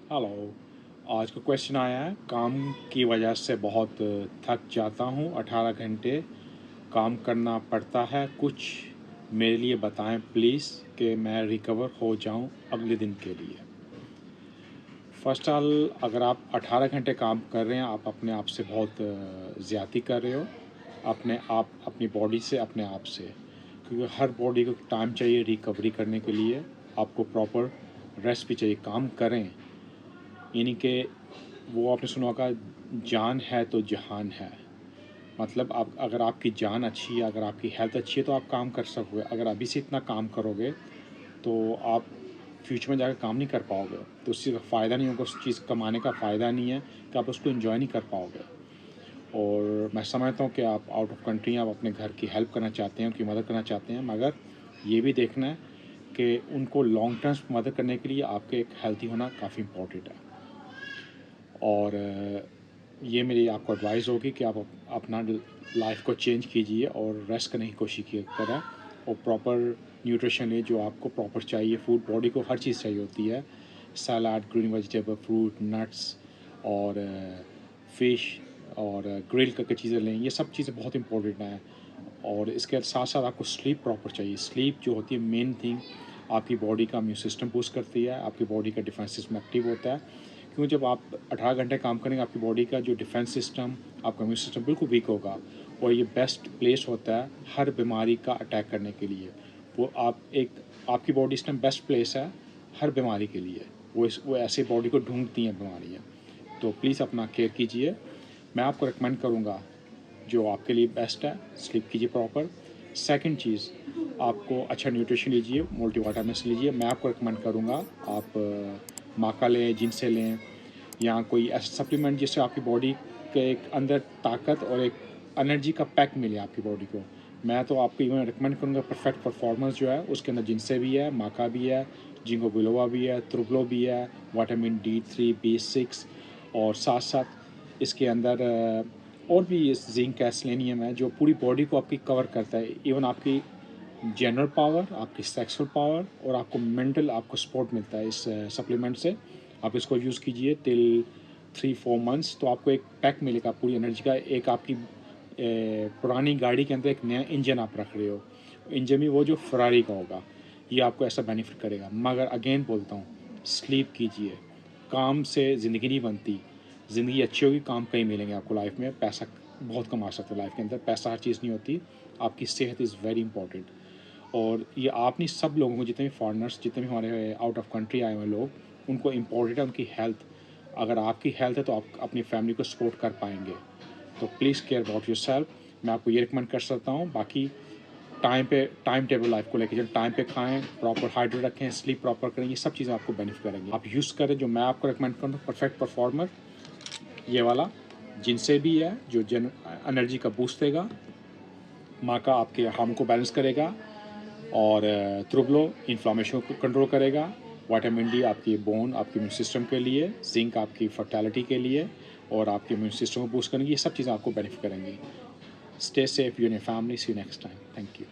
Hello. आज का question आया है, काम की वजह से बहुत थक जाता हूँ, 18 घंटे काम करना पड़ता है, कुछ मेरे लिए बताएं प्लीज़ कि मैं रिकवर हो जाऊँ अगले दिन के लिए। फ़र्स्ट ऑल, अगर आप 18 घंटे काम कर रहे हैं, आप अपने आप से बहुत ज़्यादती कर रहे हो, अपनी बॉडी से, अपने आप से, क्योंकि हर बॉडी को टाइम चाहिए रिकवरी करने के लिए। आपको प्रॉपर रेस्ट भी चाहिए। काम करें, यानी कि वो आपने सुना होगा, जान है तो जहान है। मतलब आप, अगर आपकी जान अच्छी है, अगर आपकी हेल्थ अच्छी है तो आप काम कर सकोगे। अगर अभी से इतना काम करोगे तो आप फ्यूचर में जाकर काम नहीं कर पाओगे, तो उससे फ़ायदा नहीं होगा। उस चीज़ कमाने का फ़ायदा नहीं है कि आप उसको एंजॉय नहीं कर पाओगे। और मैं समझता हूँ कि आप आउट ऑफ कंट्री हैं, आप अपने घर की हेल्प करना चाहते हैं, उनकी मदद करना चाहते हैं, मगर ये भी देखना है कि उनको लॉन्ग टर्म मदद करने के लिए आपके एक हेल्थी होना काफ़ी इम्पोर्टेंट है। और ये मेरी आपको एडवाइस होगी कि आप अपना लाइफ को चेंज कीजिए और रेस्ट करने की कोशिश करें, और प्रॉपर न्यूट्रिशन है जो आपको प्रॉपर चाहिए। फूड, बॉडी को हर चीज़ चाहिए होती है। सलाद, ग्रीन वेजिटेबल, फ्रूट, नट्स और फिश और ग्रिल करके चीज़ें लें, ये सब चीज़ें बहुत इंपॉर्टेंट हैं। और इसके साथ साथ आपको स्लीप प्रॉपर चाहिए। स्लीप जो होती है मेन थिंग, आपकी बॉडी का इम्यून सिस्टम बूस्ट करती है, आपकी बॉडी का डिफेंस सिस्टम एक्टिव होता है। क्योंकि जब आप 18 घंटे काम करेंगे, आपकी बॉडी का जो डिफेंस सिस्टम, आपका इम्यून सिस्टम बिल्कुल वीक होगा, और ये बेस्ट प्लेस होता है हर बीमारी का अटैक करने के लिए। वो आपकी बॉडी इस टाइम बेस्ट प्लेस है हर बीमारी के लिए। वो ऐसे बॉडी को ढूंढती हैं बीमारियाँ। तो प्लीज़ अपना केयर कीजिए। मैं आपको रिकमेंड करूँगा जो आपके लिए बेस्ट है, स्लीप कीजिए प्रॉपर। सेकंड चीज़, आपको अच्छा न्यूट्रिशन लीजिए, मल्टीविटामिन्स लीजिए। मैं आपको रिकमेंड करूँगा आप माका लें, जिनसे लें, या कोई ऐसा सप्लीमेंट जिससे आपकी बॉडी के एक अंदर ताकत और एक एनर्जी का पैक मिले आपकी बॉडी को। मैं तो आपको इवन रिकमेंड करूँगा परफेक्ट परफॉर्मेंस जो है उसके अंदर जिनसे भी है, माका भी है, जिंको बिलोवा भी है, त्रुबलो भी है, विटामिन D3, B6, और साथ साथ इसके अंदर और भी जिंक है, सेलेनियम है, जो पूरी बॉडी को आपकी कवर करता है। इवन आपकी जनरल पावर, आपकी सेक्सुअल पावर और आपको मेंटल, आपको सपोर्ट मिलता है इस सप्लीमेंट से। आप इसको यूज़ कीजिए टिल 3-4 मंथ्स, तो आपको एक पैक मिलेगा पूरी एनर्जी का। एक आपकी पुरानी गाड़ी के अंदर एक नया इंजन आप रख रहे हो, इंजन भी वो जो फरारी का होगा, ये आपको ऐसा बेनिफिट करेगा। मगर अगेन बोलता हूँ, स्लीप कीजिए। काम से ज़िंदगी नहीं बनती। ज़िंदगी अच्छी होगी, काम कहीं मिलेंगे आपको लाइफ में। पैसा बहुत कमा सकते हो लाइफ के अंदर, पैसा हर चीज़ नहीं होती। आपकी सेहत इज़ वेरी इंपॉर्टेंट। और ये आप नहीं, सब लोगों को, जितने भी फॉरेनर्स, जितने भी हमारे आउट ऑफ कंट्री आए हुए लोग, उनको इम्पोर्टेंट है उनकी हेल्थ। अगर आपकी हेल्थ है तो आप अपनी फैमिली को सपोर्ट कर पाएंगे। तो please care about your self. मैं आपको ये रिकमेंड कर सकता हूँ। बाकी टाइम टेबल लाइफ को लेकर चलें, टाइम पे खाएं, प्रॉपर हाइड्रेट रखें, स्लीप प्रॉपर करें, ये सब चीज़ें आपको बेनिफिट करेंगी। आप यूज़ करें जो मैं आपको रिकमेंड करूँ, परफेक्ट परफॉर्मर, ये वाला, जिनसे भी है, जो एनर्जी का बूस्ट देगा। माँ का आपके हार्मोन को बैलेंस करेगा, और त्रुबलो इन्फ्लामेशन को कंट्रोल करेगा। विटामिन D आपकी बोन, आपके इम्यून सिस्टम के लिए, जिंक आपकी फर्टिलिटी के लिए, और आपके इम्यून सिस्टम को बूस्ट करेंगी। ये सब चीज़ें आपको बेनिफिट करेंगी। Stay safe, you and your family. See you next time. Thank you.